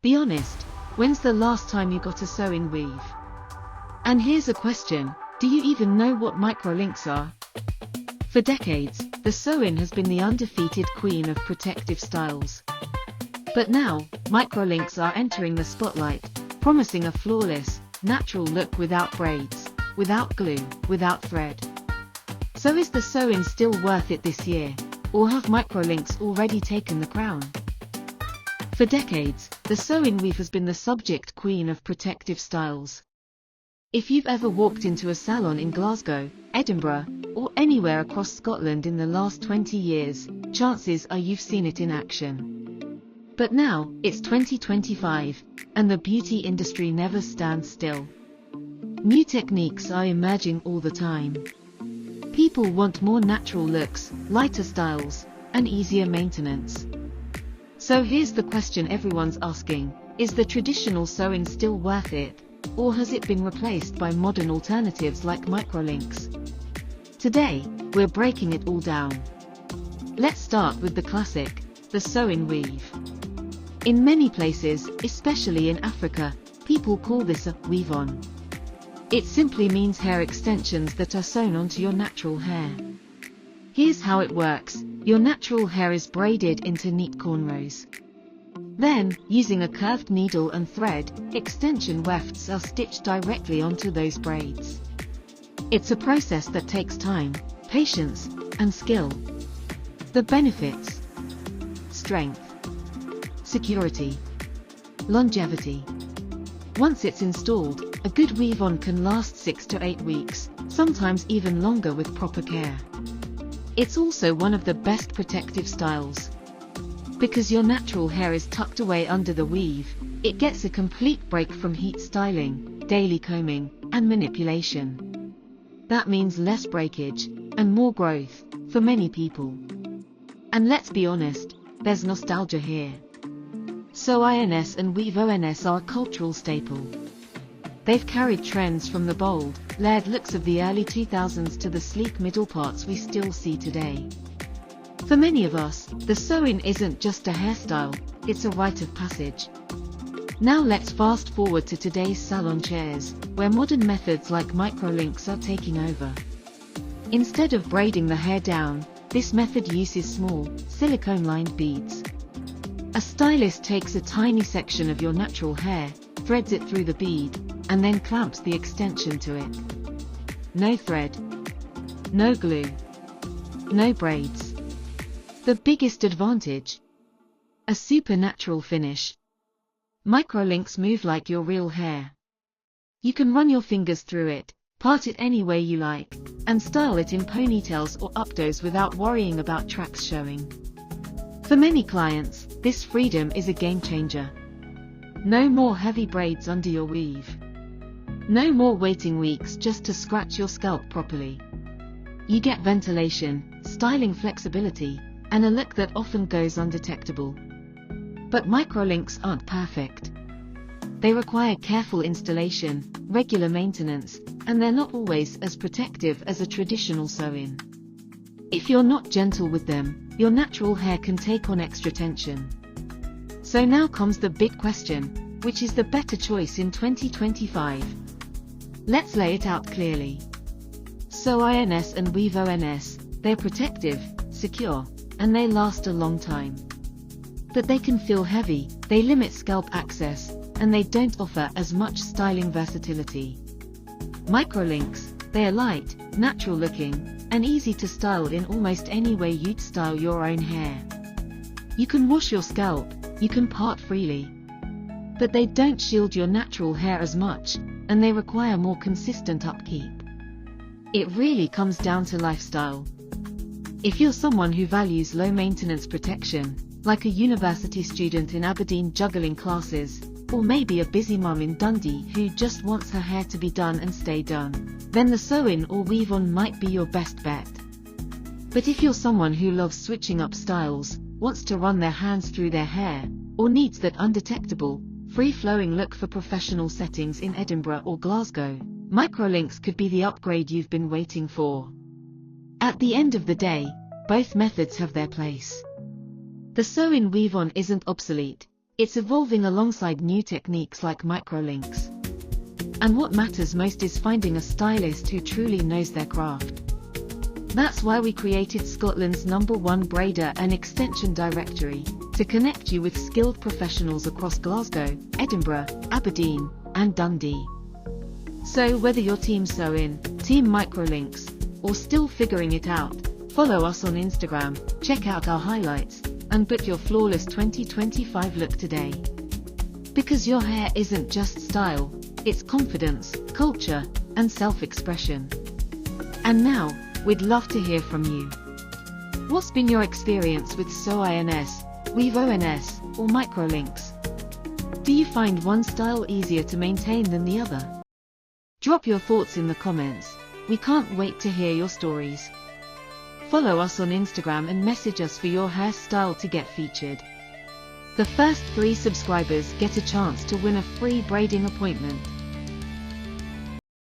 Be honest, when's the last time you got a sew-in weave? And here's a question, do you even know what microlinks are? For decades, the sew-in has been the undefeated queen of protective styles. But now, microlinks are entering the spotlight, promising a flawless, natural look without braids, without glue, without thread. So is the sew-in still worth it this year, or have microlinks already taken the crown? For decades, the sew-in weave has been the subject queen of protective styles. If you've ever walked into a salon in Glasgow, Edinburgh, or anywhere across Scotland in the last 20 years, chances are you've seen it in action. But now, it's 2025, and the beauty industry never stands still. New techniques are emerging all the time. People want more natural looks, lighter styles, and easier maintenance. So here's the question everyone's asking, is the traditional sew-in still worth it, or has it been replaced by modern alternatives like microlinks? Today, we're breaking it all down. Let's start with the classic, the sew-in weave. In many places, especially in Africa, people call this a weave-on. It simply means hair extensions that are sewn onto your natural hair. Here's how it works. Your natural hair is braided into neat cornrows. Then, using a curved needle and thread, extension wefts are stitched directly onto those braids. It's a process that takes time, patience, and skill. The benefits: strength, security, longevity. Once it's installed, a good weave-on can last 6 to 8 weeks, sometimes even longer with proper care. It's also one of the best protective styles. Because your natural hair is tucked away under the weave, it gets a complete break from heat styling, daily combing, and manipulation. That means less breakage, and more growth, for many people. And let's be honest, there's nostalgia here. Sew-ins and weave-ons are a cultural staple. They've carried trends from the bold, layered looks of the early 2000s to the sleek middle parts we still see today. For many of us, the sew-in isn't just a hairstyle, it's a rite of passage. Now let's fast forward to today's salon chairs, where modern methods like microlinks are taking over. Instead of braiding the hair down, this method uses small, silicone-lined beads. A stylist takes a tiny section of your natural hair, threads it through the bead, and then clamps the extension to it. No thread, no glue, no braids. The biggest advantage? A supernatural finish. Microlinks move like your real hair. You can run your fingers through it, part it any way you like, and style it in ponytails or updos without worrying about tracks showing. For many clients, this freedom is a game changer. No more heavy braids under your weave. No more waiting weeks just to scratch your scalp properly. You get ventilation, styling flexibility, and a look that often goes undetectable. But microlinks aren't perfect. They require careful installation, regular maintenance, and they're not always as protective as a traditional sew-in. If you're not gentle with them, your natural hair can take on extra tension. So now comes the big question, which is the better choice in 2025? Let's lay it out clearly. Sew-ins and weave-ons, they're protective, secure, and they last a long time. But they can feel heavy, they limit scalp access, and they don't offer as much styling versatility. Microlinks, they are light, natural looking, and easy to style in almost any way you'd style your own hair. You can wash your scalp, you can part freely. But they don't shield your natural hair as much, and they require more consistent upkeep. It really comes down to lifestyle. If you're someone who values low-maintenance protection, like a university student in Aberdeen juggling classes, or maybe a busy mum in Dundee who just wants her hair to be done and stay done, then the sew-in or weave-on might be your best bet. But if you're someone who loves switching up styles, wants to run their hands through their hair, or needs that undetectable, free-flowing look for professional settings in Edinburgh or Glasgow, microlinks could be the upgrade you've been waiting for. At the end of the day, both methods have their place. The sew-in weave-on isn't obsolete, It's evolving alongside new techniques like microlinks. And what matters most is finding a stylist who truly knows their craft. That's why we created Scotland's #1 braider and extension directory, to connect you with skilled professionals across Glasgow, Edinburgh, Aberdeen, and Dundee. So whether you're team sew-in, team microlinks, or still figuring it out, follow us on Instagram, check out our highlights, and book your flawless 2025 look today. Because your hair isn't just style, it's confidence, culture, and self-expression. And now, we'd love to hear from you. What's been your experience with sew-ins, weave-ons, or microlinks? Do you find one style easier to maintain than the other? Drop your thoughts in the comments. We can't wait to hear your stories. Follow us on Instagram and message us for your hairstyle to get featured. The first 3 subscribers get a chance to win a free braiding appointment.